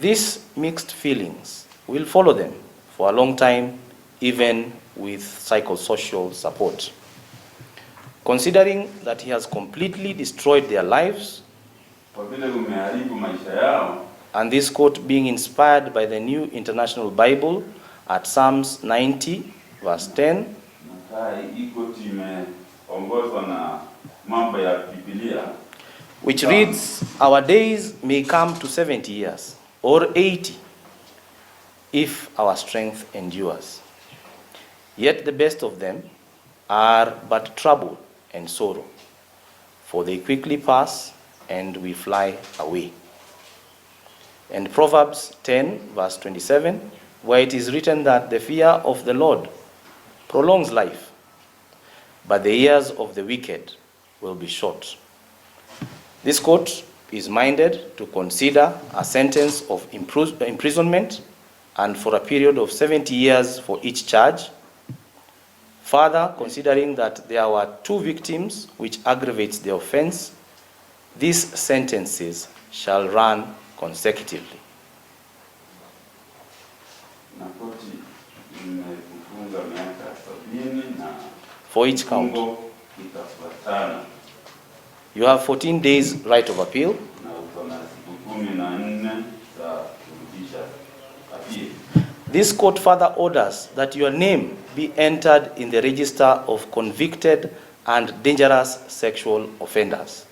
These mixed feelings will follow them for a long time, even with psychosocial support. Considering that he has completely destroyed their lives, and this quote being inspired by the New International Bible at Psalms 90, verse 10, which reads, "Our days may come to 70 years, or 80, if our strength endures. Yet the best of them are but trouble and sorrow, for they quickly pass and we fly away." And Proverbs 10, verse 27, where it is written that the fear of the Lord prolongs life, but the years of the wicked will be short. This quote is minded to consider a sentence of imprisonment and for a period of 70 years for each charge. Further, considering that there were 2 victims, which aggravates the offense, these sentences shall run consecutively. For each count, you have 14 days right of appeal. This court further orders that your name be entered in the register of convicted and dangerous sexual offenders.